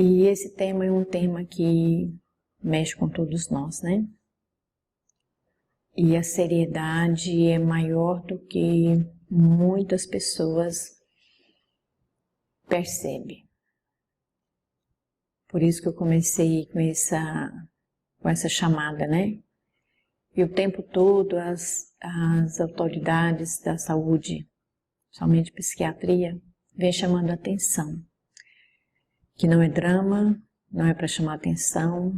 E esse tema é um tema que mexe com todos nós, né? E a seriedade é maior do que muitas pessoas percebem. Por isso que eu comecei com essa chamada, né? E o tempo todo as autoridades da saúde, somente psiquiatria, vem chamando a atenção. Que não é drama, não é para chamar atenção,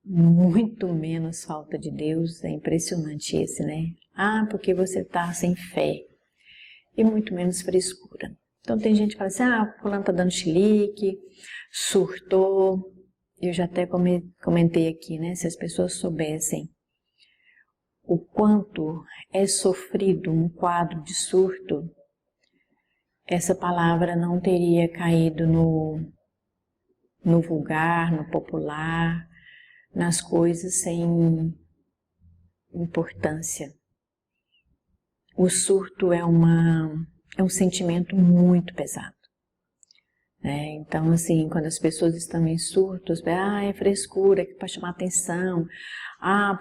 muito menos falta de Deus, é impressionante esse, né? Ah, porque você está sem fé, e muito menos frescura. Então tem gente que fala assim, ah, fulano está dando chilique, surtou. Eu já até comentei aqui, né? Se as pessoas soubessem o quanto é sofrido um quadro de surto, essa palavra não teria caído no vulgar, no popular, nas coisas sem importância. O surto é um sentimento muito pesado. Então, assim, quando as pessoas estão em surtos, é frescura, que para chamar atenção,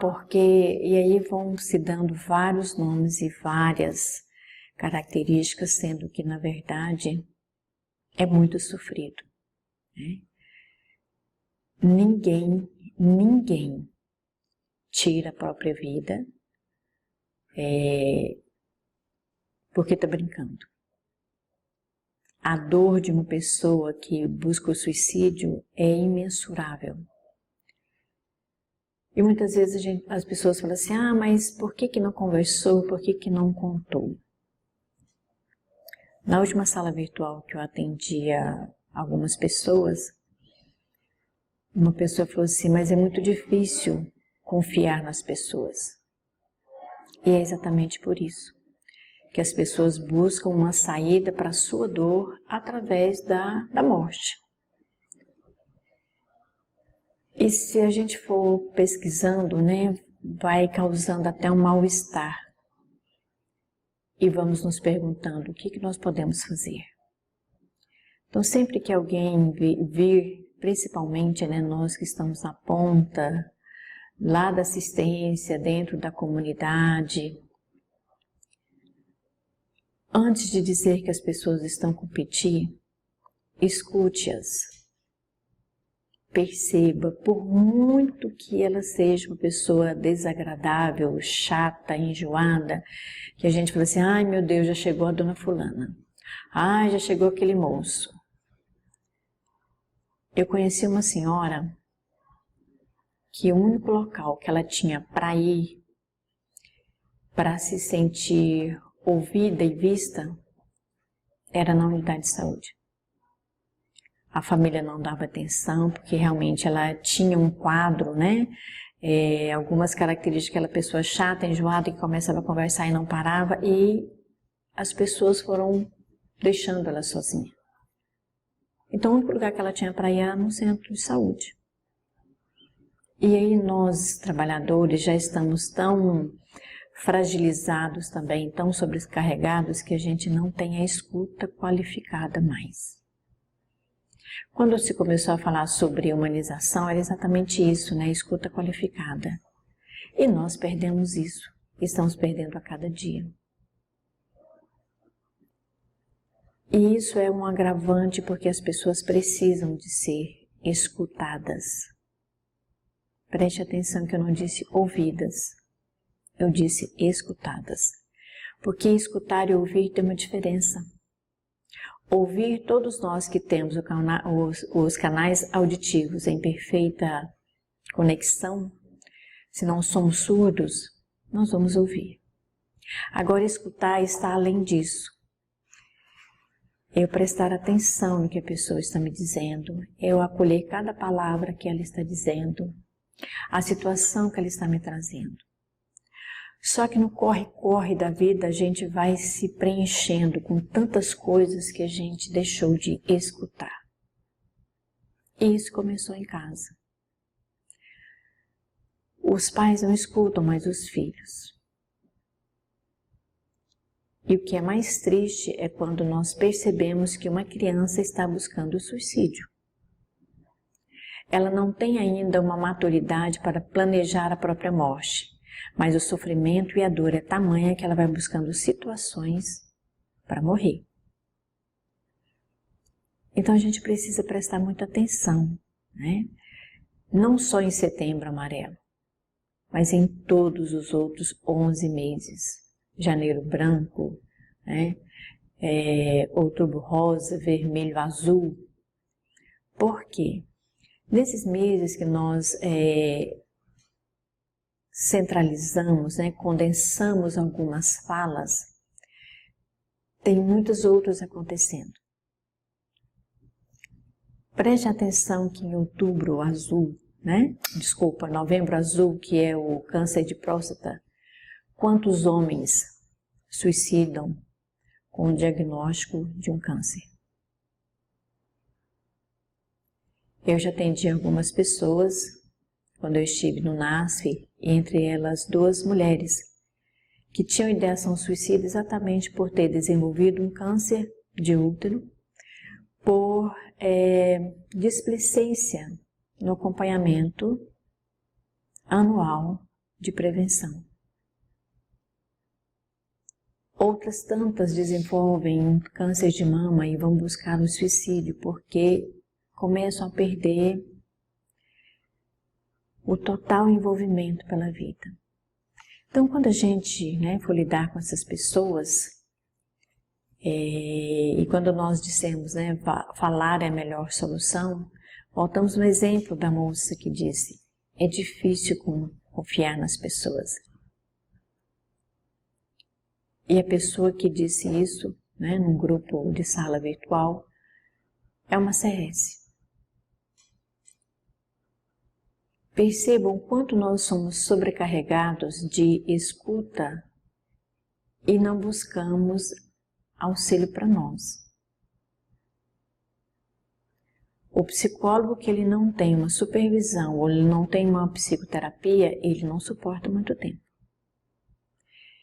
porque... E aí vão se dando vários nomes e várias características, sendo que, na verdade, é muito sofrido. Né? Ninguém tira a própria vida porque está brincando. A dor de uma pessoa que busca o suicídio é imensurável. E muitas vezes as pessoas falam assim, mas por que não conversou, por que não contou? Na última sala virtual que eu atendia algumas pessoas, uma pessoa falou assim, mas é muito difícil confiar nas pessoas. E é exatamente por isso que as pessoas buscam uma saída para a sua dor através da morte. E se a gente for pesquisando, né, vai causando até um mal-estar. E vamos nos perguntando o que nós podemos fazer. Então, sempre que alguém vir, principalmente, né, nós que estamos na ponta, lá da assistência, dentro da comunidade, antes de dizer que as pessoas estão com piti, escute-as. Perceba, por muito que ela seja uma pessoa desagradável, chata, enjoada, que a gente fala assim, ai meu Deus, já chegou a dona fulana, ai já chegou aquele moço. Eu conheci uma senhora que o único local que ela tinha para ir, para se sentir ouvida e vista, era na unidade de saúde. A família não dava atenção, porque realmente ela tinha um quadro, né? Algumas características, aquela pessoa chata, enjoada, que começava a conversar e não parava, e as pessoas foram deixando ela sozinha. Então, o único lugar que ela tinha para ir era no centro de saúde. E aí nós, trabalhadores, já estamos tão fragilizados também, tão sobrecarregados, que a gente não tem a escuta qualificada mais. Quando se começou a falar sobre humanização, era exatamente isso, né? Escuta qualificada. E nós perdemos isso, estamos perdendo a cada dia. E isso é um agravante porque as pessoas precisam de ser escutadas. Preste atenção que eu não disse ouvidas, eu disse escutadas. Porque escutar e ouvir tem uma diferença. Ouvir, todos nós que temos os canais auditivos em perfeita conexão, se não somos surdos, nós vamos ouvir. Agora, escutar está além disso. Eu prestar atenção no que a pessoa está me dizendo, eu acolher cada palavra que ela está dizendo, a situação que ela está me trazendo. Só que no corre-corre da vida a gente vai se preenchendo com tantas coisas que a gente deixou de escutar. E isso começou em casa. Os pais não escutam mais os filhos. E o que é mais triste é quando nós percebemos que uma criança está buscando o suicídio. ela não tem ainda uma maturidade para planejar a própria morte, mas o sofrimento e a dor é tamanha que ela vai buscando situações para morrer. Então a gente precisa prestar muita atenção, né? Não só em Setembro Amarelo, mas em todos os outros 11 meses. Janeiro branco, né? Outubro rosa, vermelho, azul. Por quê? Nesses meses que nós centralizamos, né, condensamos algumas falas, tem muitos outros acontecendo. Preste atenção que em outubro azul, novembro azul, que é o câncer de próstata, quantos homens suicidam com o diagnóstico de um câncer? Eu já atendi algumas pessoas, quando eu estive no NASF, entre elas 2 mulheres, que tinham ideação suicida exatamente por ter desenvolvido um câncer de útero, por displicência no acompanhamento anual de prevenção. Outras tantas desenvolvem um câncer de mama e vão buscar o suicídio porque começam a perder o total envolvimento pela vida. Então, quando a gente for lidar com essas pessoas, e quando nós dissemos, falar é a melhor solução, voltamos no exemplo da moça que disse, é difícil confiar nas pessoas. E a pessoa que disse isso, num grupo de sala virtual, é uma CS. Percebam o quanto nós somos sobrecarregados de escuta e não buscamos auxílio para nós. O psicólogo que ele não tem uma supervisão ou ele não tem uma psicoterapia, ele não suporta muito tempo.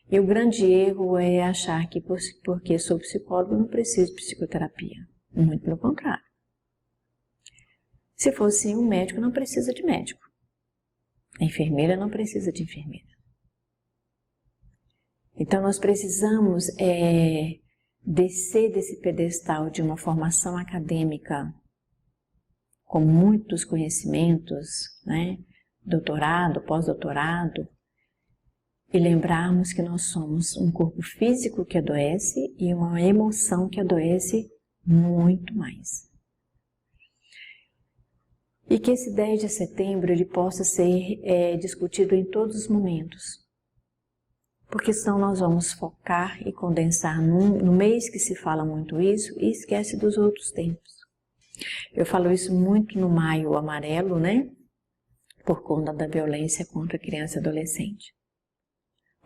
E o grande erro é achar que porque sou psicólogo não preciso de psicoterapia. Muito pelo contrário. Se fosse um médico, não precisa de médico. A enfermeira não precisa de enfermeira. Então nós precisamos descer desse pedestal de uma formação acadêmica com muitos conhecimentos, doutorado, pós-doutorado, e lembrarmos que nós somos um corpo físico que adoece e uma emoção que adoece muito mais. E que esse 10 de setembro ele possa ser discutido em todos os momentos. Porque senão nós vamos focar e condensar no mês que se fala muito isso e esquece dos outros tempos. Eu falo isso muito no Maio Amarelo, por conta da violência contra criança e adolescente.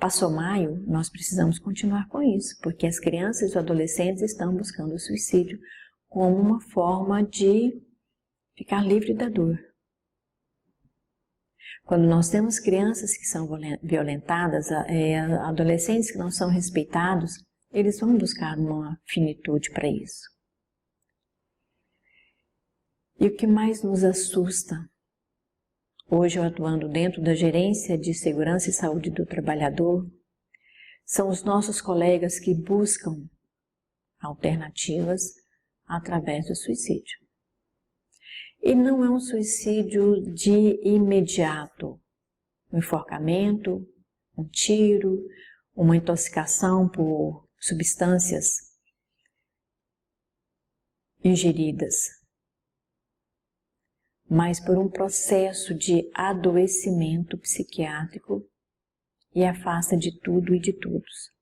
Passou maio, nós precisamos continuar com isso, porque as crianças e os adolescentes estão buscando o suicídio como uma forma de ficar livre da dor. Quando nós temos crianças que são violentadas, adolescentes que não são respeitados, eles vão buscar uma finitude para isso. E o que mais nos assusta, hoje eu atuando dentro da Gerência de Segurança e Saúde do Trabalhador, são os nossos colegas que buscam alternativas através do suicídio. E não é um suicídio de imediato, um enforcamento, um tiro, uma intoxicação por substâncias ingeridas, mas por um processo de adoecimento psiquiátrico e afasta de tudo e de todos.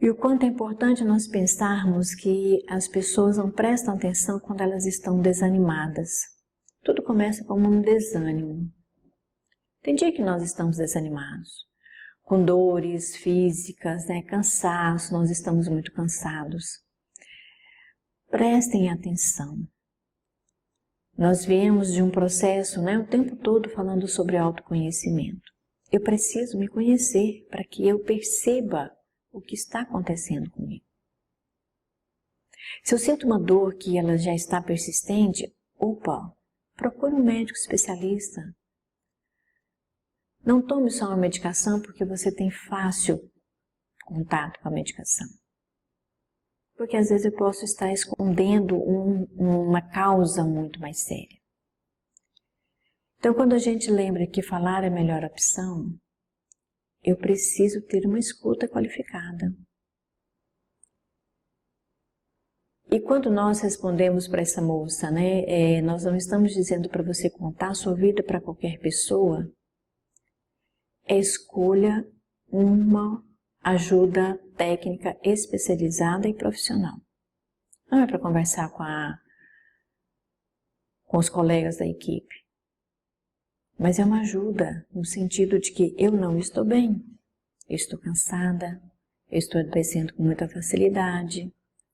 E o quanto é importante nós pensarmos que as pessoas não prestam atenção quando elas estão desanimadas. Tudo começa como um desânimo. Tem dia que nós estamos desanimados, com dores físicas, cansaço, nós estamos muito cansados. Prestem atenção. Nós viemos de um processo, o tempo todo falando sobre autoconhecimento. Eu preciso me conhecer para que eu perceba o que está acontecendo comigo. Se eu sinto uma dor que ela já está persistente, opa, procure um médico especialista. Não tome só uma medicação porque você tem fácil contato com a medicação. Porque às vezes eu posso estar escondendo uma causa muito mais séria. Então, quando a gente lembra que falar é a melhor opção, eu preciso ter uma escuta qualificada. E quando nós respondemos para essa moça, né, nós não estamos dizendo para você contar a sua vida para qualquer pessoa, escolha uma ajuda técnica especializada e profissional. Não é para conversar com os colegas da equipe, mas é uma ajuda no sentido de que eu não estou bem, eu estou cansada, eu estou adoecendo com muita facilidade,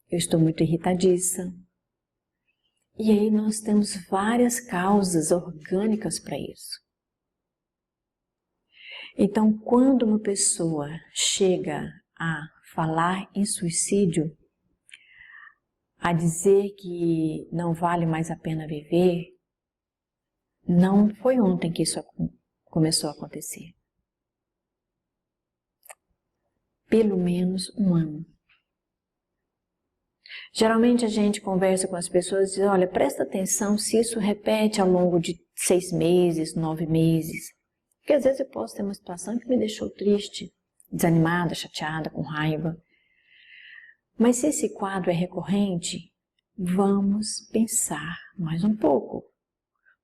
eu estou muito irritadiça. E aí nós temos várias causas orgânicas para isso. Então, quando uma pessoa chega a falar em suicídio, a dizer que não vale mais a pena viver, não foi ontem que isso começou a acontecer. Pelo menos um ano. Geralmente a gente conversa com as pessoas e diz, olha, presta atenção se isso repete ao longo de 6 meses, 9 meses. Porque às vezes eu posso ter uma situação que me deixou triste, desanimada, chateada, com raiva. Mas se esse quadro é recorrente, vamos pensar mais um pouco.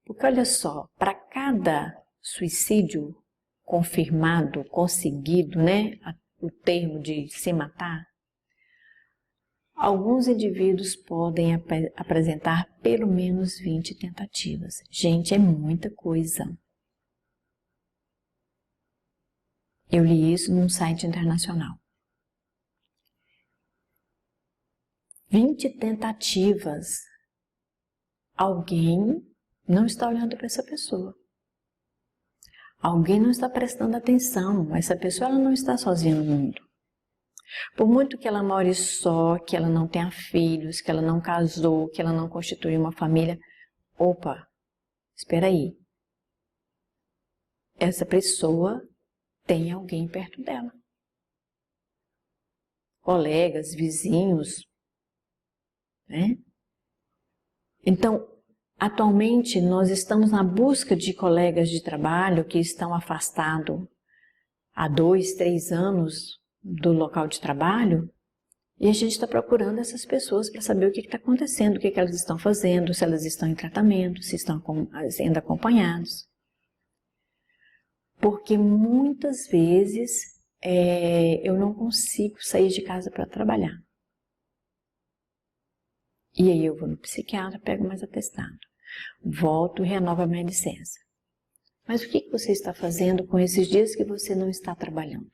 Porque olha só, para cada suicídio confirmado, conseguido, né, o termo de se matar, alguns indivíduos podem apresentar pelo menos 20 tentativas. Gente, é muita coisa. Eu li isso num site internacional. 20 tentativas. Alguém não está olhando para essa pessoa. Alguém não está prestando atenção. Essa pessoa ela não está sozinha no mundo. Por muito que ela more só, que ela não tenha filhos, que ela não casou, que ela não constitui uma família. Opa, espera aí. Essa pessoa tem alguém perto dela. Colegas, vizinhos, né? Então, atualmente nós estamos na busca de colegas de trabalho que estão afastados há 2, 3 anos do local de trabalho e a gente está procurando essas pessoas para saber o que está acontecendo, o que elas estão fazendo, se elas estão em tratamento, se estão sendo acompanhados. Porque muitas vezes eu não consigo sair de casa para trabalhar. E aí eu vou no psiquiatra, pego mais atestado. Volto e renovo a minha licença. Mas o que você está fazendo com esses dias que você não está trabalhando?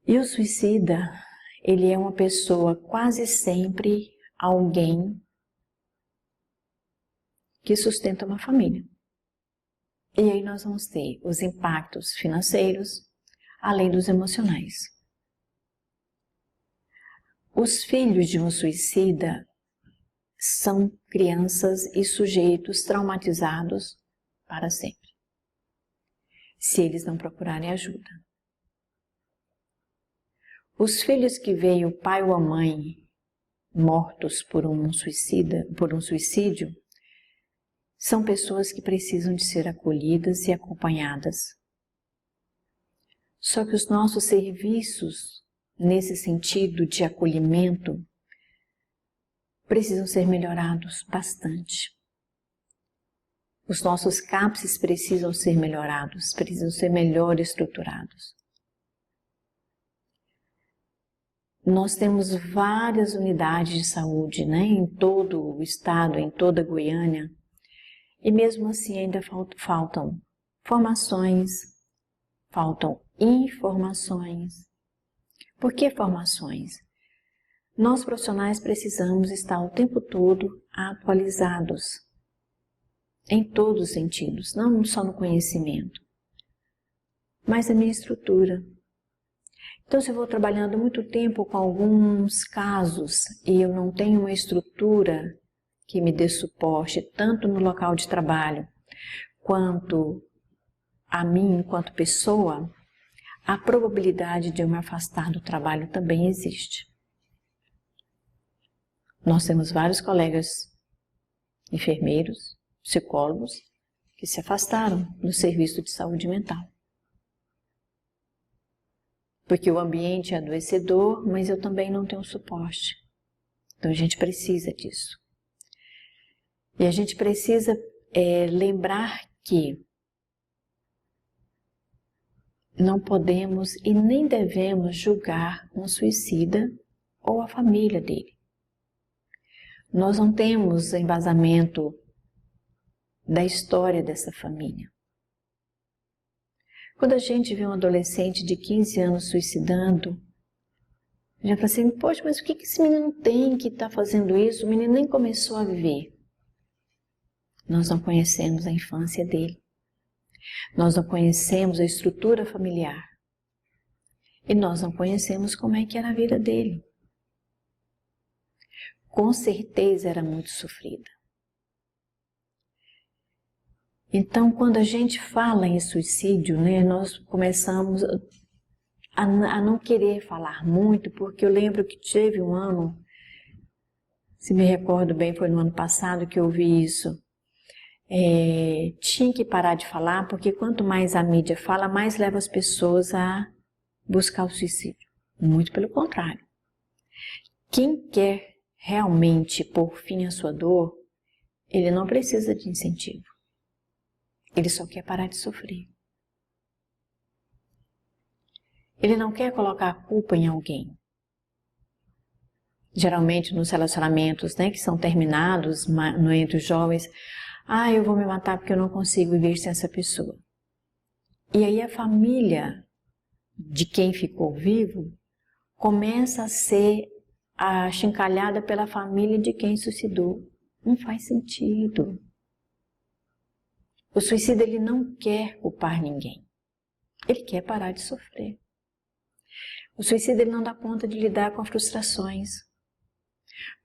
E o suicida, ele é uma pessoa quase sempre alguém que sustenta uma família. E aí nós vamos ter os impactos financeiros, além dos emocionais. Os filhos de um suicida são crianças e sujeitos traumatizados para sempre, se eles não procurarem ajuda. Os filhos que veem o pai ou a mãe mortos por um suicídio, são pessoas que precisam de ser acolhidas e acompanhadas. Só que os nossos serviços, nesse sentido de acolhimento, precisam ser melhorados bastante. Os nossos CAPS precisam ser melhorados, precisam ser melhor estruturados. Nós temos várias unidades de saúde, né, em todo o estado, em toda a Goiânia, e mesmo assim ainda faltam formações, faltam informações. Por que formações? Nós profissionais precisamos estar o tempo todo atualizados, em todos os sentidos, não só no conhecimento, mas na minha estrutura. Então, se eu vou trabalhando muito tempo com alguns casos e eu não tenho uma estrutura que me dê suporte, tanto no local de trabalho, quanto a mim enquanto pessoa, a probabilidade de eu me afastar do trabalho também existe. Nós temos vários colegas enfermeiros, psicólogos, que se afastaram do serviço de saúde mental. Porque o ambiente é adoecedor, mas eu também não tenho suporte. Então a gente precisa disso. E a gente precisa lembrar que não podemos e nem devemos julgar um suicida ou a família dele. Nós não temos embasamento da história dessa família. Quando a gente vê um adolescente de 15 anos suicidando, a gente fala assim, poxa, mas o que esse menino tem que está fazendo isso? O menino nem começou a viver. Nós não conhecemos a infância dele. Nós não conhecemos a estrutura familiar. E nós não conhecemos como é que era a vida dele. Com certeza era muito sofrida. Então, quando a gente fala em suicídio, né, nós começamos a não querer falar muito, porque eu lembro que teve um ano, se me recordo bem, foi no ano passado que eu ouvi isso. Tinha que parar de falar, porque quanto mais a mídia fala, mais leva as pessoas a buscar o suicídio. Muito pelo contrário. Quem quer realmente pôr fim à sua dor, ele não precisa de incentivo. Ele só quer parar de sofrer. Ele não quer colocar a culpa em alguém. Geralmente nos relacionamentos, né, que são terminados entre os jovens, eu vou me matar porque eu não consigo viver sem essa pessoa. E aí a família de quem ficou vivo começa a ser achincalhada pela família de quem suicidou. Não faz sentido. O suicida, ele não quer culpar ninguém. Ele quer parar de sofrer. O suicida, ele não dá conta de lidar com as frustrações.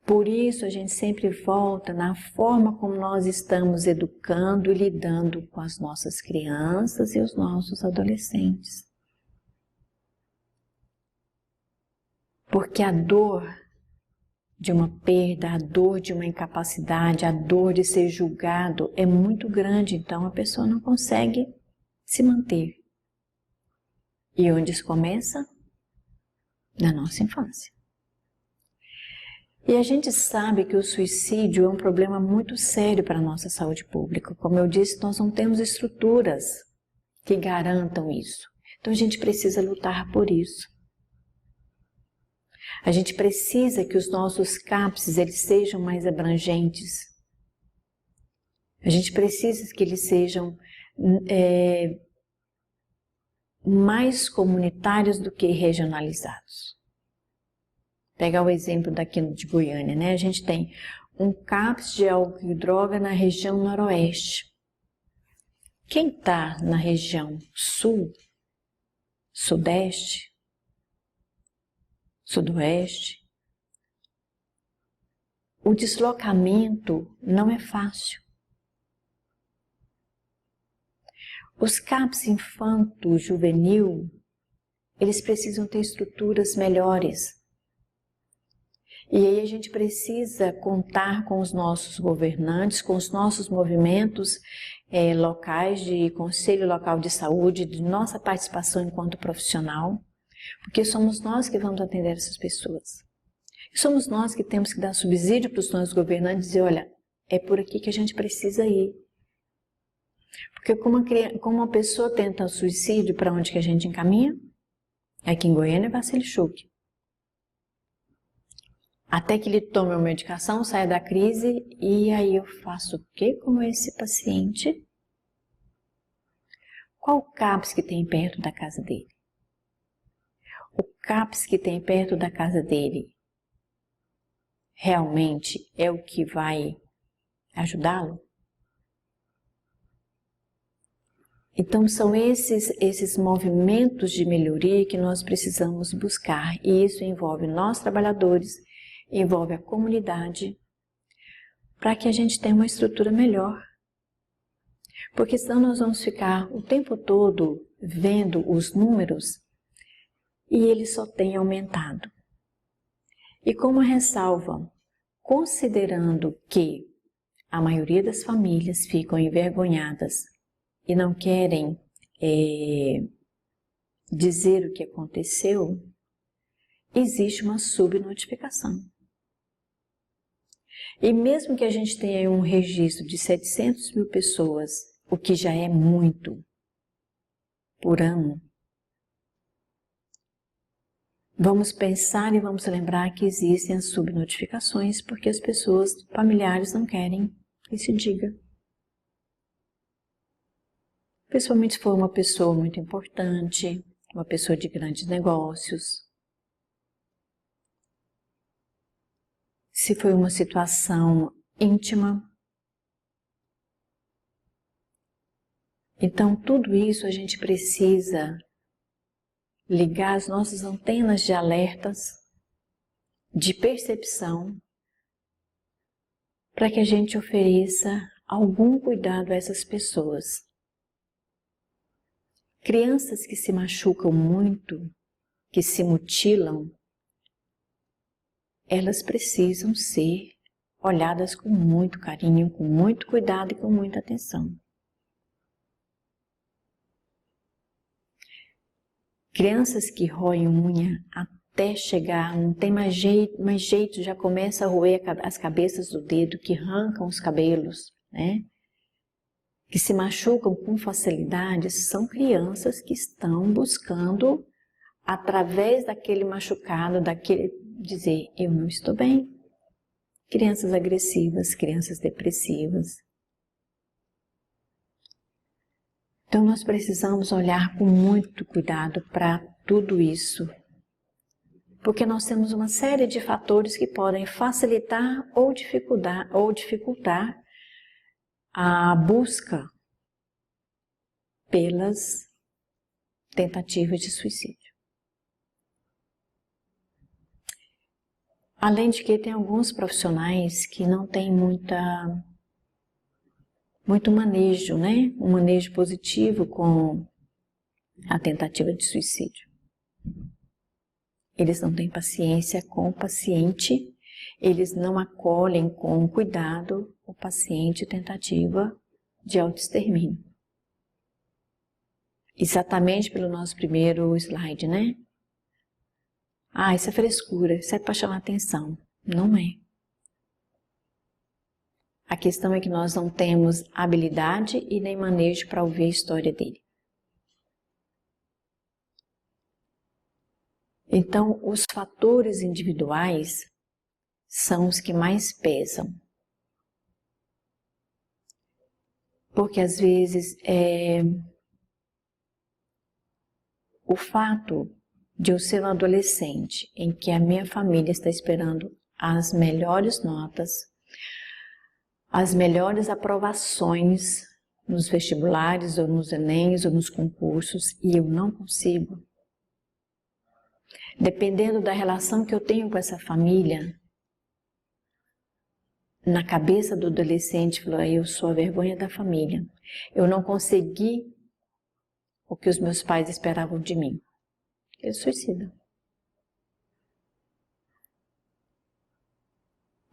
Por isso, a gente sempre volta na forma como nós estamos educando e lidando com as nossas crianças e os nossos adolescentes. Porque a dor de uma perda, a dor de uma incapacidade, a dor de ser julgado é muito grande, então a pessoa não consegue se manter. E onde isso começa? Na nossa infância. E a gente sabe que o suicídio é um problema muito sério para a nossa saúde pública. Como eu disse, nós não temos estruturas que garantam isso. Então a gente precisa lutar por isso. A gente precisa que os nossos CAPS eles sejam mais abrangentes. A gente precisa que eles sejam mais comunitários do que regionalizados. Pegar o exemplo daqui de Goiânia, né? A gente tem um CAPS de álcool e droga na região noroeste. Quem está na região sul, sudeste, sudoeste, o deslocamento não é fácil. Os CAPS infanto-juvenil, eles precisam ter estruturas melhores. E aí a gente precisa contar com os nossos governantes, com os nossos movimentos locais de Conselho Local de Saúde, de nossa participação enquanto profissional, porque somos nós que vamos atender essas pessoas. E somos nós que temos que dar subsídio para os nossos governantes e dizer, olha, é por aqui que a gente precisa ir. Porque como uma pessoa tenta o suicídio, para onde que a gente encaminha? Aqui em Goiânia é Vacilichuk. Até que ele tome a medicação, saia da crise, e aí eu faço o quê com esse paciente? Qual o CAPS que tem perto da casa dele? O CAPS que tem perto da casa dele realmente é o que vai ajudá-lo? Então são esses movimentos de melhoria que nós precisamos buscar, e isso envolve nós trabalhadores, envolve a comunidade, para que a gente tenha uma estrutura melhor. Porque senão nós vamos ficar o tempo todo vendo os números e eles só têm aumentado. E como ressalva, considerando que a maioria das famílias ficam envergonhadas e não querem dizer o que aconteceu, existe uma subnotificação. E mesmo que a gente tenha um registro de 700 mil pessoas, o que já é muito por ano, vamos pensar e vamos lembrar que existem as subnotificações, porque as pessoas, familiares, não querem que se diga. Principalmente se for uma pessoa muito importante, uma pessoa de grandes negócios. Se foi uma situação íntima. Então, tudo isso a gente precisa ligar as nossas antenas de alertas, de percepção, para que a gente ofereça algum cuidado a essas pessoas. Crianças que se machucam muito, que se mutilam, elas precisam ser olhadas com muito carinho, com muito cuidado e com muita atenção. Crianças que roem unha até chegar, não tem mais jeito, já começa a roer as cabeças do dedo, que arrancam os cabelos, né? Que se machucam com facilidade, são crianças que estão buscando, através daquele machucado, dizer, eu não estou bem. Crianças agressivas, crianças depressivas. Então nós precisamos olhar com muito cuidado para tudo isso, porque nós temos uma série de fatores que podem facilitar ou dificultar a busca pelas tentativas de suicídio. Além de que tem alguns profissionais que não têm muito manejo, né? Um manejo positivo com a tentativa de suicídio. Eles não têm paciência com o paciente, eles não acolhem com cuidado o paciente tentativa de autoextermínio. Exatamente pelo nosso primeiro slide, né? Ah, isso é frescura, isso é para chamar atenção. Não é. A questão é que nós não temos habilidade e nem manejo para ouvir a história dele. Então, os fatores individuais são os que mais pesam. Porque às vezes o fato de eu ser um adolescente em que a minha família está esperando as melhores notas, as melhores aprovações nos vestibulares ou nos Enems ou nos concursos e eu não consigo. Dependendo da relação que eu tenho com essa família, na cabeça do adolescente, falou, eu sou a vergonha da família. Eu não consegui o que os meus pais esperavam de mim. Ele suicida.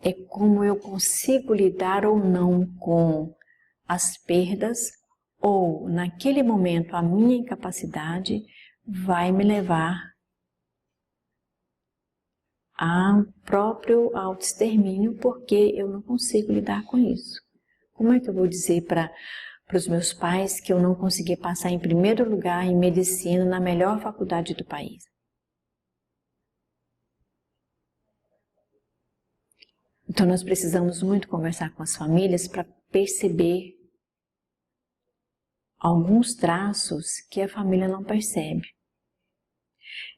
É como eu consigo lidar ou não com as perdas, ou naquele momento a minha incapacidade vai me levar ao próprio autoextermínio, porque eu não consigo lidar com isso. Como é que eu vou dizer para os meus pais que eu não consegui passar em primeiro lugar em medicina na melhor faculdade do país? Então nós precisamos muito conversar com as famílias para perceber alguns traços que a família não percebe.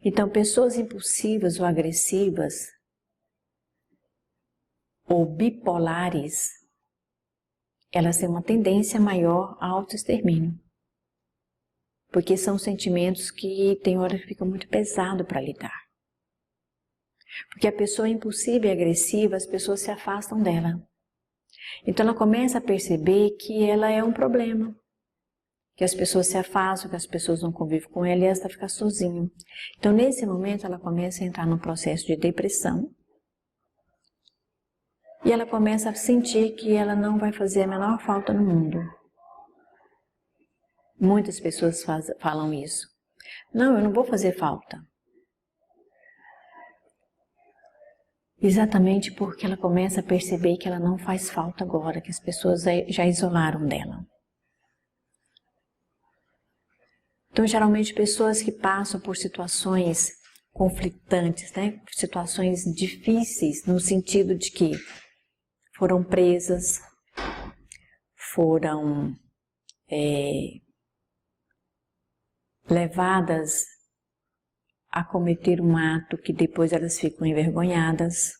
Então, pessoas impulsivas ou agressivas ou bipolares, elas têm uma tendência maior ao autoextermínio. porque são sentimentos que tem hora que fica muito pesado para lidar. Porque a pessoa é impulsiva e agressiva, as pessoas se afastam dela. Então ela começa a perceber que ela é um problema, que as pessoas se afastam, que as pessoas não convivem com ela e ela está ficando sozinha. Então nesse momento ela começa a entrar num processo de depressão e ela começa a sentir que ela não vai fazer a menor falta no mundo. Muitas pessoas falam isso. Não, eu não vou fazer falta. Exatamente porque ela começa a perceber que ela não faz falta agora, que as pessoas já isolaram dela. Então, geralmente, pessoas que passam por situações conflitantes, né? Situações difíceis, no sentido de que foram presas, foram levadas a cometer um ato que depois elas ficam envergonhadas.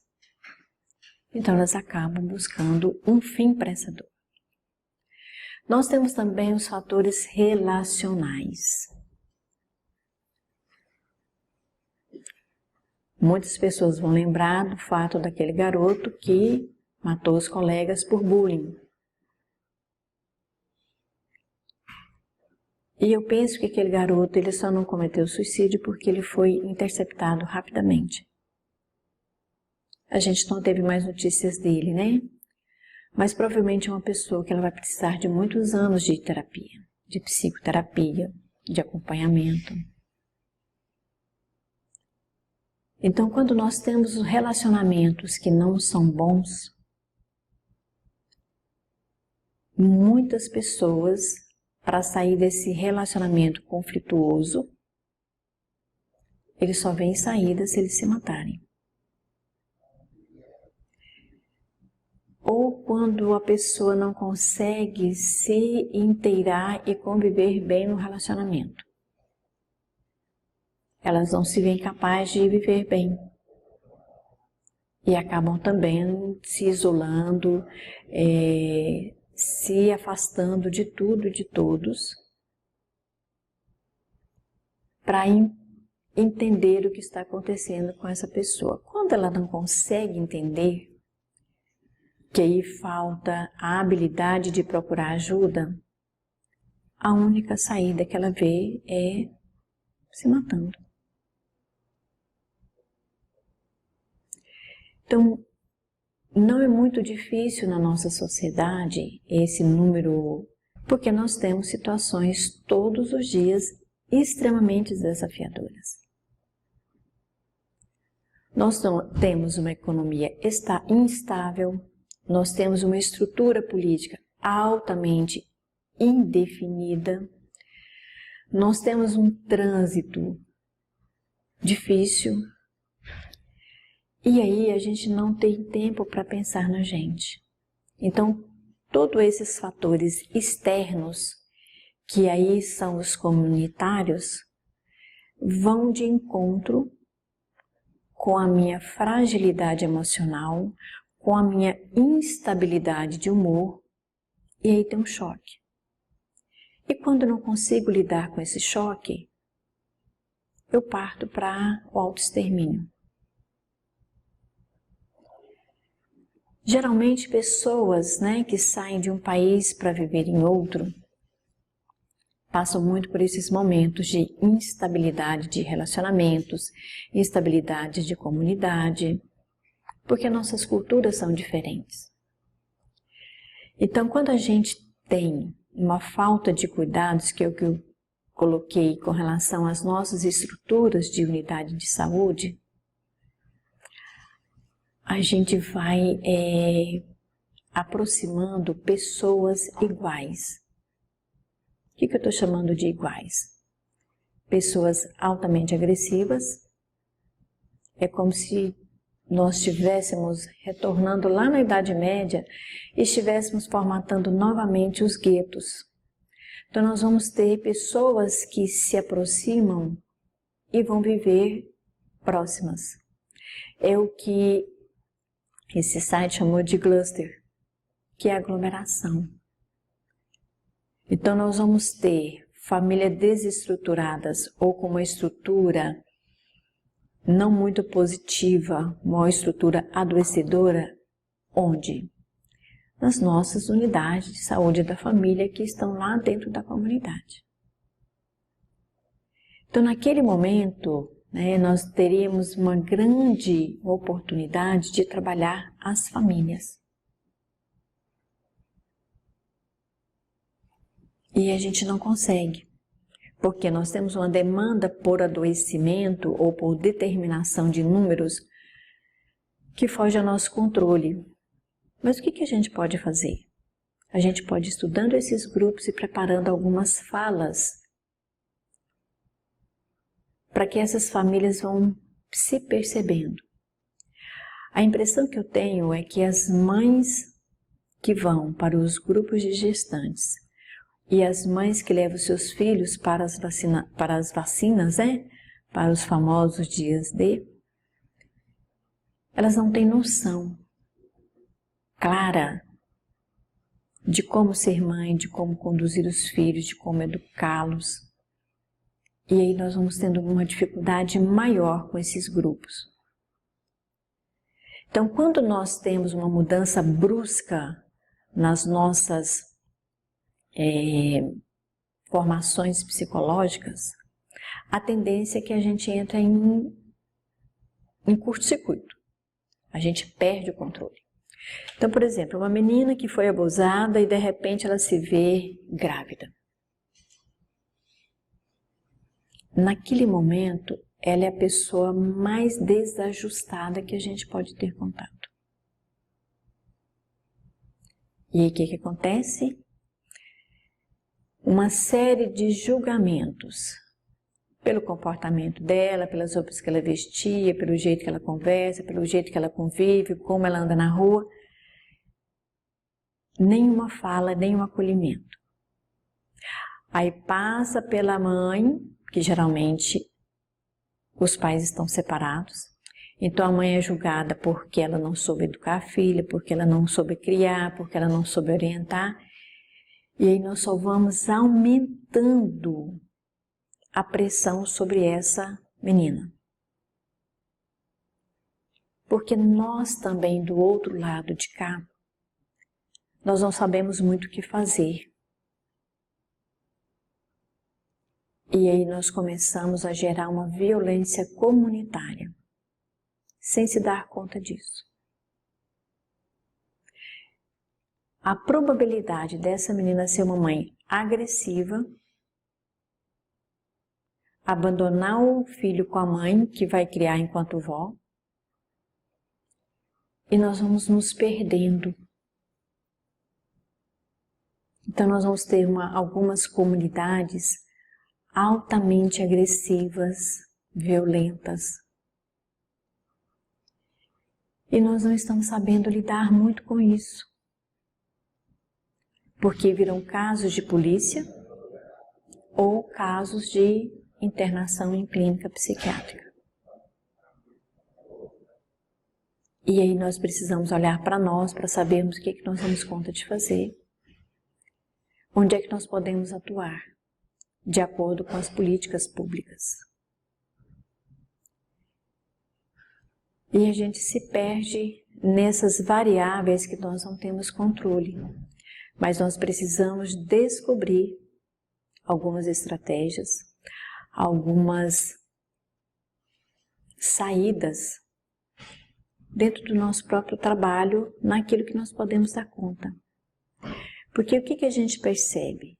Então elas acabam buscando um fim para essa dor. Nós temos também os fatores relacionais. Muitas pessoas vão lembrar do fato daquele garoto que matou os colegas por bullying. E eu penso que aquele garoto ele só não cometeu suicídio porque ele foi interceptado rapidamente. A gente não teve mais notícias dele, né? Mas provavelmente é uma pessoa que ela vai precisar de muitos anos de terapia, de psicoterapia, de acompanhamento. Então, quando nós temos relacionamentos que não são bons, muitas pessoas, para sair desse relacionamento conflituoso, eles só veem saída se eles se matarem. Ou quando a pessoa não consegue se inteirar e conviver bem no relacionamento. Elas não se veem capazes de viver bem. E acabam também se isolando, se afastando de tudo e de todos, para entender o que está acontecendo com essa pessoa. Quando ela não consegue entender, que aí falta a habilidade de procurar ajuda, a única saída que ela vê é se matando. Então, não é muito difícil na nossa sociedade esse número, porque nós temos situações todos os dias extremamente desafiadoras. Nós temos uma economia instável, nós temos uma estrutura política altamente indefinida, nós temos um trânsito difícil, e aí a gente não tem tempo para pensar na gente. Então, todos esses fatores externos, que aí são os comunitários, vão de encontro com a minha fragilidade emocional, com a minha instabilidade de humor, e aí tem um choque. E quando eu não consigo lidar com esse choque, eu parto para o autoextermínio. Geralmente pessoas, que saem de um país para viver em outro, passam muito por esses momentos de instabilidade de relacionamentos, instabilidade de comunidade, porque nossas culturas são diferentes. Então, quando a gente tem uma falta de cuidados, que é o que eu coloquei com relação às nossas estruturas de unidade de saúde, a gente vai aproximando pessoas iguais. O que eu estou chamando de iguais? Pessoas altamente agressivas. É como se nós estivéssemos retornando lá na Idade Média e estivéssemos formatando novamente os guetos. Então nós vamos ter pessoas que se aproximam e vão viver próximas. É o que esse site chamou de cluster, que é aglomeração. Então nós vamos ter famílias desestruturadas ou com uma estrutura não muito positiva, uma estrutura adoecedora, onde? Nas nossas unidades de saúde da família que estão lá dentro da comunidade. Então, naquele momento, nós teríamos uma grande oportunidade de trabalhar as famílias. E a gente não consegue, porque nós temos uma demanda por adoecimento ou por determinação de números que foge ao nosso controle. Mas o que a gente pode fazer? A gente pode ir estudando esses grupos e preparando algumas falas para que essas famílias vão se percebendo. A impressão que eu tenho é que as mães que vão para os grupos de gestantes e as mães que levam seus filhos para as vacinas, para os famosos dias D, elas não têm noção clara de como ser mãe, de como conduzir os filhos, de como educá-los. E aí nós vamos tendo uma dificuldade maior com esses grupos. Então, quando nós temos uma mudança brusca nas nossas formações psicológicas, a tendência é que a gente entre em curto-circuito. A gente perde o controle. Então, por exemplo, uma menina que foi abusada e de repente ela se vê grávida. Naquele momento, ela é a pessoa mais desajustada que a gente pode ter contato. E aí o que acontece? Uma série de julgamentos pelo comportamento dela, pelas roupas que ela vestia, pelo jeito que ela conversa, pelo jeito que ela convive, como ela anda na rua. Nenhuma fala, nenhum acolhimento. Aí passa pela mãe, que geralmente os pais estão separados. Então a mãe é julgada porque ela não soube educar a filha, porque ela não soube criar, porque ela não soube orientar. E aí nós só vamos aumentando a pressão sobre essa menina. Porque nós também, do outro lado de cá, nós não sabemos muito o que fazer. E aí nós começamos a gerar uma violência comunitária, sem se dar conta disso. A probabilidade dessa menina ser uma mãe agressiva, abandonar o filho com a mãe, que vai criar enquanto vó, e nós vamos nos perdendo. Então nós vamos ter algumas comunidades altamente agressivas, violentas. E nós não estamos sabendo lidar muito com isso. Porque viram casos de polícia ou casos de internação em clínica psiquiátrica. E aí nós precisamos olhar para nós, para sabermos o que nós damos conta de fazer. Onde é que nós podemos atuar, de acordo com as políticas públicas. E a gente se perde nessas variáveis que nós não temos controle. Mas nós precisamos descobrir algumas estratégias, algumas saídas dentro do nosso próprio trabalho, naquilo que nós podemos dar conta. Porque o que a gente percebe?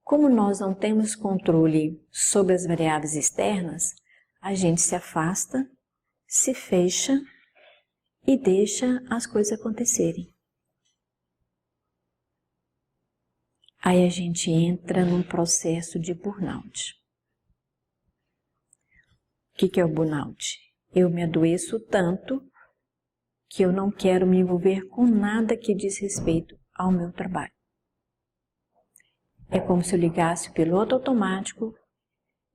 Como nós não temos controle sobre as variáveis externas, a gente se afasta, se fecha e deixa as coisas acontecerem. Aí a gente entra num processo de burnout. O que é o burnout? Eu me adoeço tanto que eu não quero me envolver com nada que diz respeito ao meu trabalho. É como se eu ligasse o piloto automático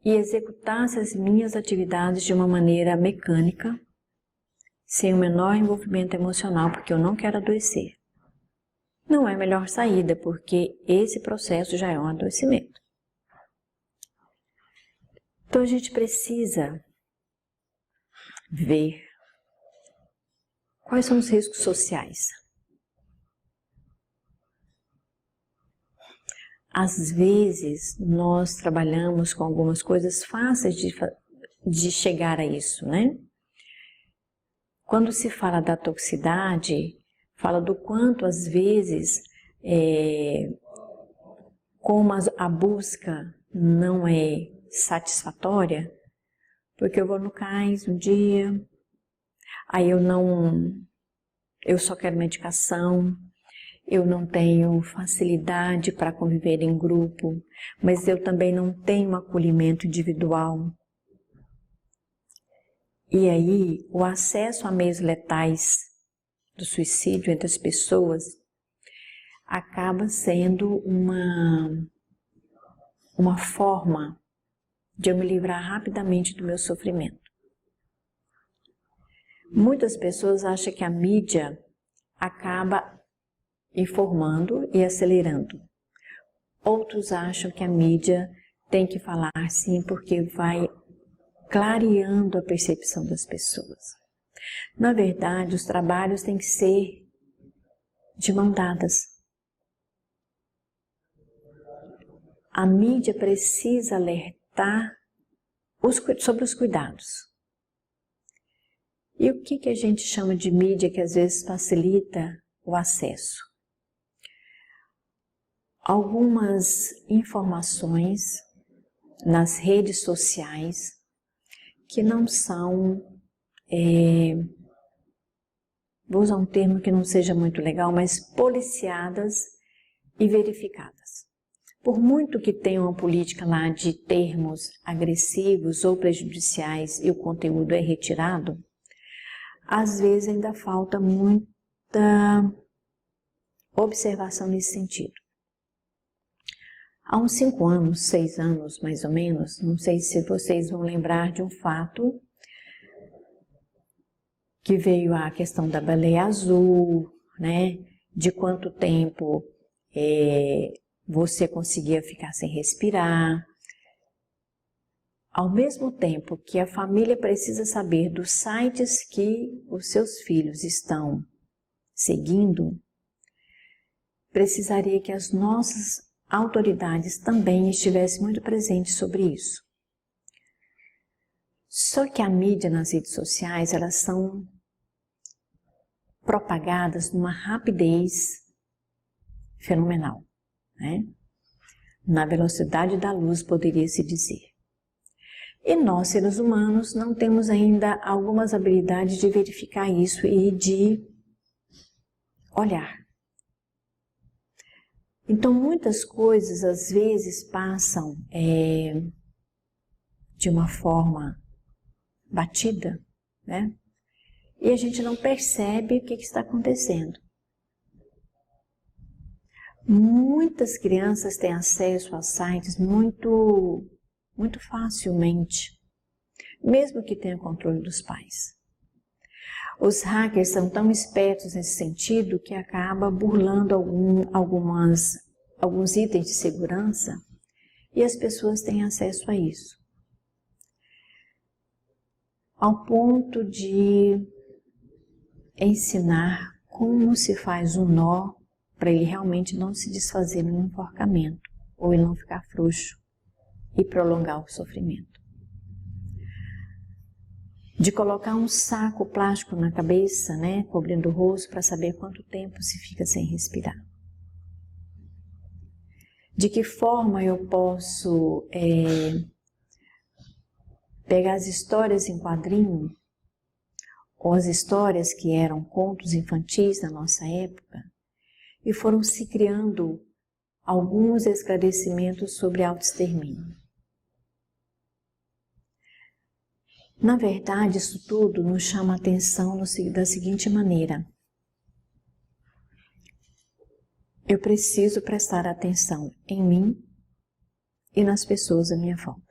e executasse as minhas atividades de uma maneira mecânica, sem o menor envolvimento emocional, porque eu não quero adoecer. Não é a melhor saída, porque esse processo já é um adoecimento. Então a gente precisa ver quais são os riscos sociais. Às vezes nós trabalhamos com algumas coisas fáceis de chegar a isso, né? Quando se fala da toxicidade, fala do quanto às vezes, como a busca não é satisfatória, porque eu vou no cais um dia, aí eu só quero medicação, eu não tenho facilidade para conviver em grupo, mas eu também não tenho acolhimento individual. E aí, o acesso a meios letais do suicídio entre as pessoas acaba sendo uma forma de eu me livrar rapidamente do meu sofrimento. Muitas pessoas acham que a mídia acaba informando e acelerando. Outros acham que a mídia tem que falar sim, porque vai clareando a percepção das pessoas. Na verdade, os trabalhos têm que ser de mão dadas. A mídia precisa alertar sobre os cuidados. E o que a gente chama de mídia que às vezes facilita o acesso? Algumas informações nas redes sociais que não são, vou usar um termo que não seja muito legal, mas policiadas e verificadas. Por muito que tenha uma política lá de termos agressivos ou prejudiciais e o conteúdo é retirado, às vezes ainda falta muita observação nesse sentido. Há uns 5 anos, 6 anos mais ou menos, não sei se vocês vão lembrar de um fato que veio a questão da baleia azul, né? De quanto tempo você conseguia ficar sem respirar. Ao mesmo tempo que a família precisa saber dos sites que os seus filhos estão seguindo, precisaria que as nossas autoridades também estivessem muito presentes sobre isso. Só que a mídia nas redes sociais, elas são propagadas numa rapidez fenomenal, né? Na velocidade da luz, poderia se dizer. E nós, seres humanos, não temos ainda algumas habilidades de verificar isso e de olhar. Então, muitas coisas, às vezes, passam de uma forma batida, né? E a gente não percebe o que está acontecendo. Muitas crianças têm acesso a sites muito facilmente, mesmo que tenham controle dos pais. Os hackers são tão espertos nesse sentido que acaba burlando alguns itens de segurança e as pessoas têm acesso a isso. Ao ponto de ensinar como se faz um nó para ele realmente não se desfazer no enforcamento ou ele não ficar frouxo e prolongar o sofrimento. De colocar um saco plástico na cabeça, né, cobrindo o rosto para saber quanto tempo se fica sem respirar. De que forma eu posso pegar as histórias em quadrinho, ou as histórias que eram contos infantis na nossa época, e foram se criando alguns esclarecimentos sobre autoextermínio. Na verdade, isso tudo nos chama a atenção da seguinte maneira. Eu preciso prestar atenção em mim e nas pessoas à minha volta.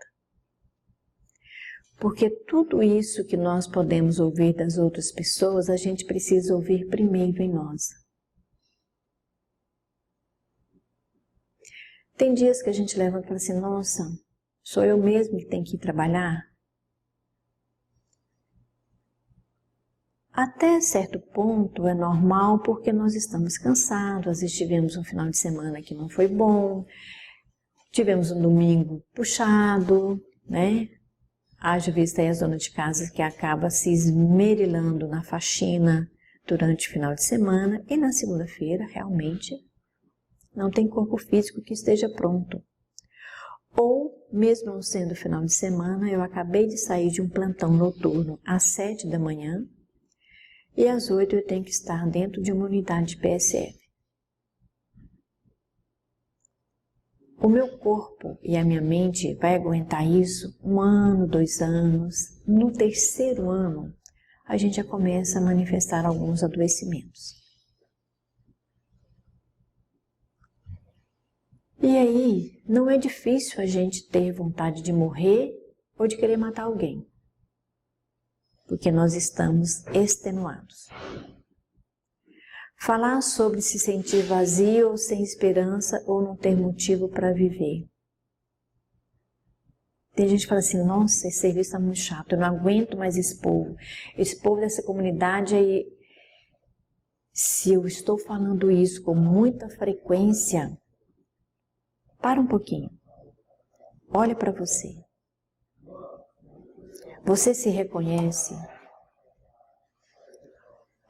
Porque tudo isso que nós podemos ouvir das outras pessoas, a gente precisa ouvir primeiro em nós. Tem dias que a gente levanta e fala assim, nossa, Sou eu mesmo que tenho que ir trabalhar? Até certo ponto é normal porque nós estamos cansados, às vezes tivemos um final de semana que não foi bom, tivemos um domingo puxado, né? Haja vista aí a dona de casa que acaba se esmerilando na faxina durante o final de semana e na segunda-feira realmente não tem corpo físico que esteja pronto. Ou, mesmo não sendo final de semana, eu acabei de sair de um plantão noturno às 7 da manhã e às 8 eu tenho que estar dentro de uma unidade de PSF. O meu corpo e a minha mente vai aguentar isso 1 ano, 2 anos. No 3º ano, a gente já começa a manifestar alguns adoecimentos. E aí, não é difícil a gente ter vontade de morrer ou de querer matar alguém, porque nós estamos extenuados. Falar sobre se sentir vazio ou sem esperança ou não ter motivo para viver. Tem gente que fala assim, nossa, esse serviço está muito chato, eu não aguento mais esse povo. Esse povo dessa comunidade aí, se eu estou falando isso com muita frequência, para um pouquinho. Olha para você. Você se reconhece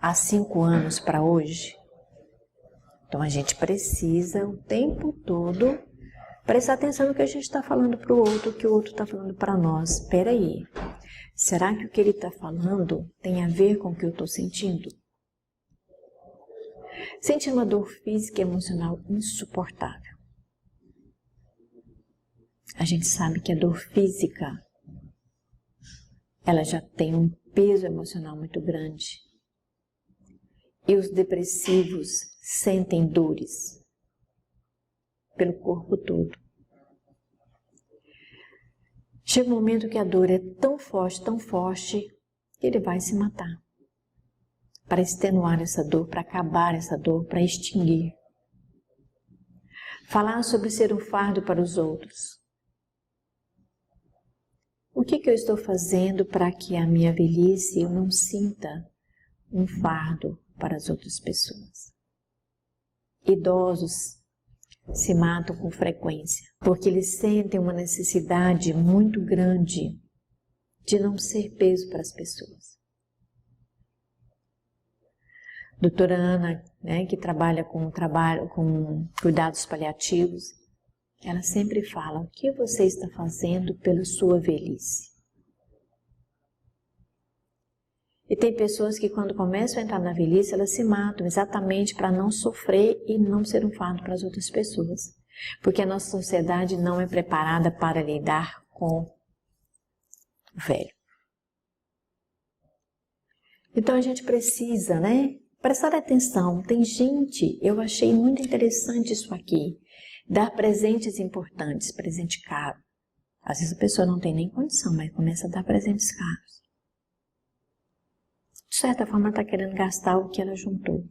há 5 anos para hoje? Então a gente precisa o tempo todo prestar atenção no que a gente está falando para o outro, que o outro está falando para nós. Espera aí, será que o que ele está falando tem a ver com o que eu estou sentindo? Sentir uma dor física e emocional insuportável. A gente sabe que a dor física, ela já tem um peso emocional muito grande. E os depressivos sentem dores pelo corpo todo. Chega um momento que a dor é tão forte, que ele vai se matar. Para extenuar essa dor, para acabar essa dor, para extinguir. Falar sobre ser um fardo para os outros. O que eu estou fazendo para que a minha velhice eu não sinta um fardo para as outras pessoas? Idosos se matam com frequência, porque eles sentem uma necessidade muito grande de não ser peso para as pessoas. Doutora Ana, né, que trabalha com cuidados paliativos, ela sempre fala, o que você está fazendo pela sua velhice? E tem pessoas que quando começam a entrar na velhice, elas se matam exatamente para não sofrer e não ser um fardo para as outras pessoas. Porque a nossa sociedade não é preparada para lidar com o velho. Então a gente precisa, né, prestar atenção. Tem gente, eu achei muito interessante isso aqui, dar presentes importantes, presente caro. Às vezes a pessoa não tem nem condição, mas começa a dar presentes caros. De certa forma, está querendo gastar o que ela juntou.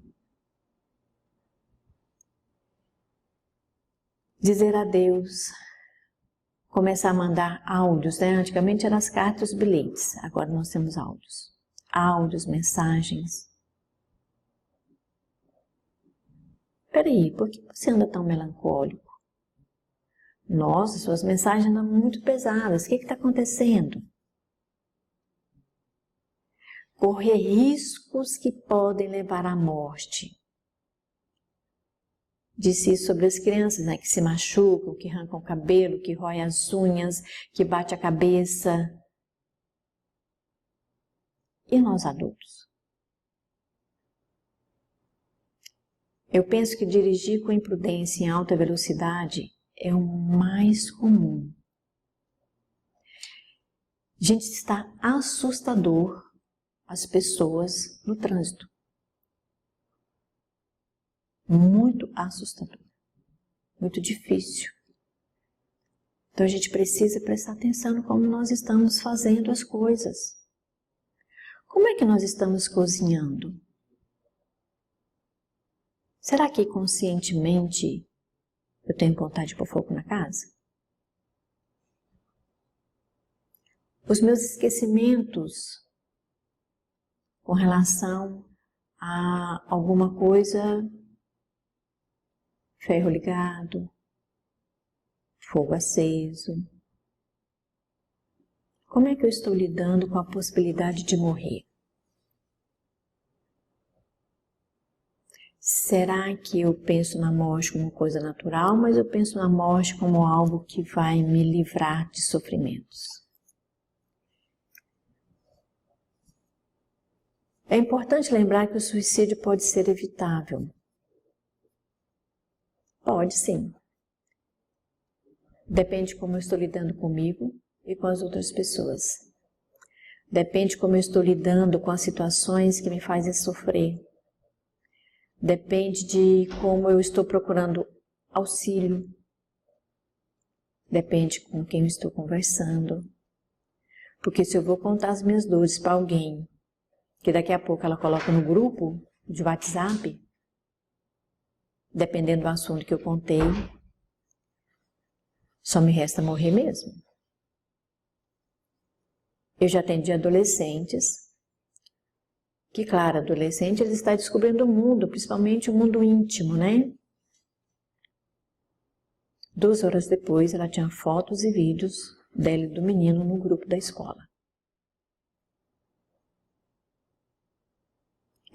Dizer adeus. Começar a mandar áudios, né? Antigamente eram as cartas e os bilhetes, agora nós temos áudios. Áudios, mensagens. Peraí, por que você anda tão melancólico? Nossa, suas mensagens andam muito pesadas, o que está acontecendo? Correr riscos que podem levar à morte. Disse isso sobre as crianças, né, que se machucam, que arrancam o cabelo, que roem as unhas, que bate a cabeça. E nós adultos? Eu penso que dirigir com imprudência em alta velocidade é o mais comum. Gente, está assustador as pessoas no trânsito. Muito assustador. Muito difícil. Então a gente precisa prestar atenção no como nós estamos fazendo as coisas. Como é que nós estamos cozinhando? Será que conscientemente eu tenho vontade de pôr fogo na casa? os meus esquecimentos com relação a alguma coisa, ferro ligado, fogo aceso. Como é que eu estou lidando com a possibilidade de morrer? Será que eu penso na morte como coisa natural, mas eu penso na morte como algo que vai me livrar de sofrimentos? É importante lembrar que o suicídio pode ser evitável. Pode sim. Depende de como eu estou lidando comigo e com as outras pessoas. Depende de como eu estou lidando com as situações que me fazem sofrer. Depende de como eu estou procurando auxílio. Depende com quem eu estou conversando. Porque se eu vou contar as minhas dores para alguém, que daqui a pouco ela coloca no grupo de WhatsApp, dependendo do assunto que eu contei, só me resta morrer mesmo. Eu já atendi adolescentes, que claro, adolescente ele está descobrindo o mundo, principalmente o mundo íntimo, né? 2 horas depois ela tinha fotos e vídeos dela e do menino no grupo da escola.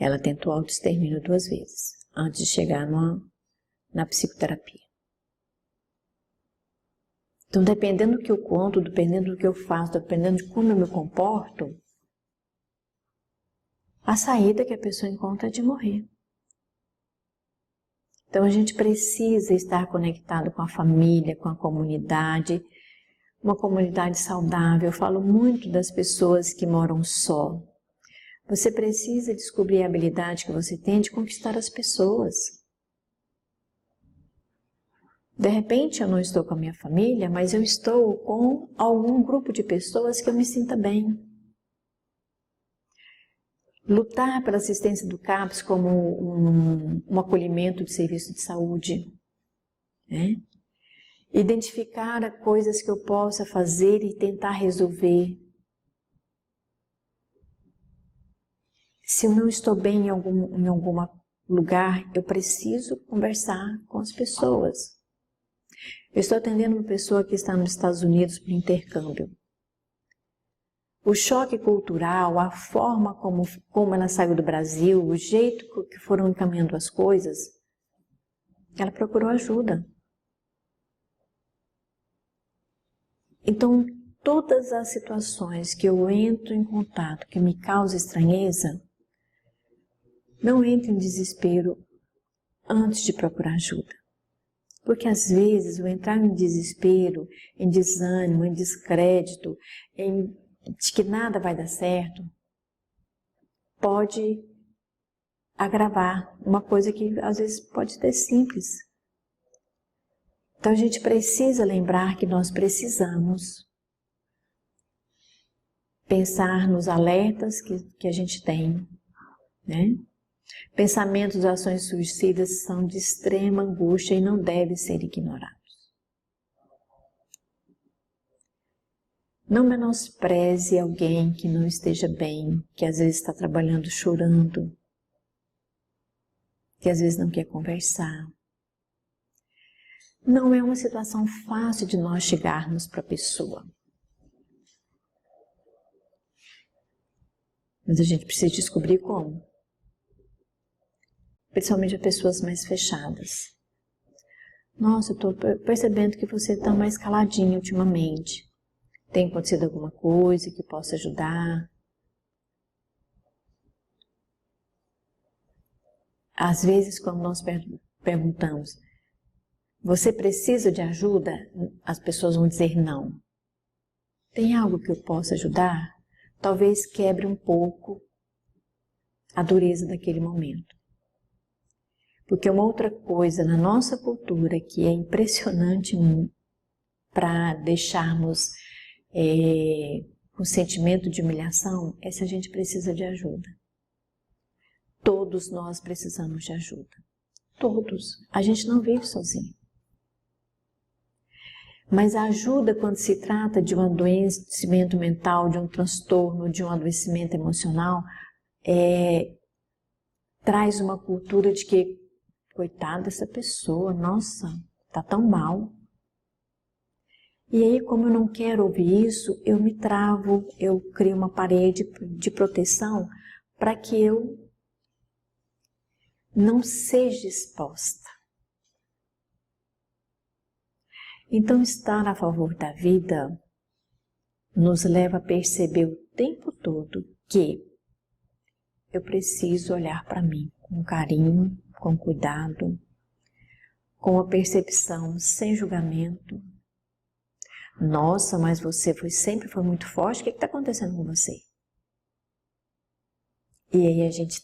Ela tentou autoextermínio 2 vezes, antes de chegar na psicoterapia. Então, dependendo do que eu conto, dependendo do que eu faço, dependendo de como eu me comporto, a saída que a pessoa encontra é de morrer. Então, a gente precisa estar conectado com a família, com a comunidade, uma comunidade saudável. Eu falo muito das pessoas que moram só. Você precisa descobrir a habilidade que você tem de conquistar as pessoas. De repente eu não estou com a minha família, mas eu estou com algum grupo de pessoas que eu me sinta bem. Lutar pela assistência do CAPS como um acolhimento de serviço de saúde. Né? Identificar coisas que eu possa fazer e tentar resolver. Se eu não estou bem em algum lugar, eu preciso conversar com as pessoas. Eu estou atendendo uma pessoa que está nos Estados Unidos para intercâmbio. O choque cultural, a forma como ela saiu do Brasil, o jeito que foram encaminhando as coisas, ela procurou ajuda. Então, todas as situações que eu entro em contato que me causam estranheza, não entre em desespero antes de procurar ajuda. Porque às vezes o entrar em desespero, em desânimo, em descrédito, de que nada vai dar certo, pode agravar uma coisa que às vezes pode ser simples. Então a gente precisa lembrar que nós precisamos pensar nos alertas que a gente tem, né? Pensamentos e ações suicidas são de extrema angústia e não devem ser ignorados. Não menospreze alguém que não esteja bem, que às vezes está trabalhando chorando, que às vezes não quer conversar. Não é uma situação fácil de nós chegarmos para a pessoa. Mas a gente precisa descobrir como. Principalmente a pessoas mais fechadas. Nossa, eu estou percebendo que você está mais caladinho ultimamente. Tem acontecido alguma coisa que possa ajudar? Às vezes, quando nós perguntamos, você precisa de ajuda? As pessoas vão dizer não. Tem algo que eu possa ajudar? Talvez quebre um pouco a dureza daquele momento. Porque uma outra coisa na nossa cultura que é impressionante para deixarmos com sentimento de humilhação é se a gente precisa de ajuda. Todos nós precisamos de ajuda. Todos. A gente não vive sozinho. Mas a ajuda quando se trata de um adoecimento mental, de um transtorno, de um adoecimento emocional, traz uma cultura de que, coitada dessa pessoa, nossa, tá tão mal. E aí, como eu não quero ouvir isso, eu me travo, eu crio uma parede de proteção para que eu não seja exposta. Então, estar a favor da vida nos leva a perceber o tempo todo que eu preciso olhar para mim com carinho, com cuidado, com a percepção, sem julgamento. Nossa, mas você sempre foi muito forte, o que está acontecendo com você? E aí a gente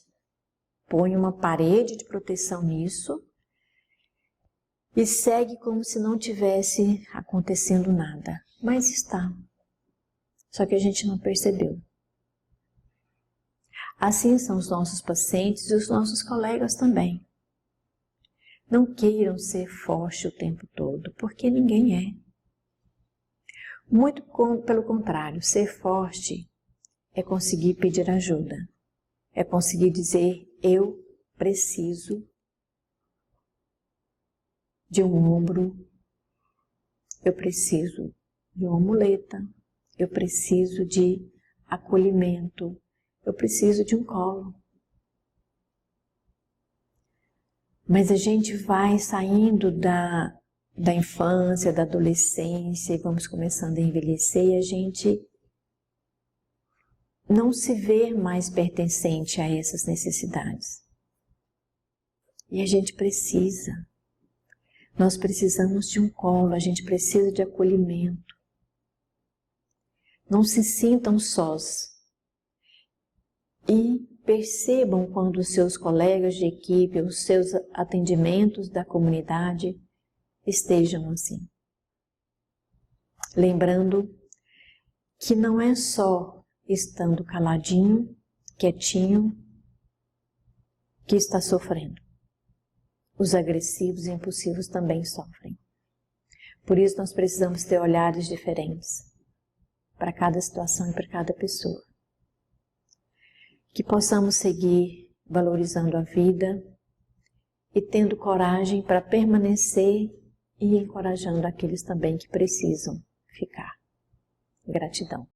põe uma parede de proteção nisso e segue como se não tivesse acontecendo nada. Mas está. Só que a gente não percebeu. Assim são os nossos pacientes e os nossos colegas também. Não queiram ser fortes o tempo todo, porque ninguém é. Muito pelo contrário, ser forte é conseguir pedir ajuda. É conseguir dizer, eu preciso de um ombro, eu preciso de uma muleta, eu preciso de acolhimento, eu preciso de um colo. Mas a gente vai saindo da infância, da adolescência e vamos começando a envelhecer e a gente não se vê mais pertencente a essas necessidades. E a gente precisa. Nós precisamos de um colo, a gente precisa de acolhimento. Não se sintam sós. E percebam quando os seus colegas de equipe, os seus atendimentos da comunidade estejam assim. Lembrando que não é só estando caladinho, quietinho, que está sofrendo. Os agressivos e impulsivos também sofrem. Por isso nós precisamos ter olhares diferentes para cada situação e para cada pessoa. Que possamos seguir valorizando a vida e tendo coragem para permanecer e encorajando aqueles também que precisam ficar. Gratidão.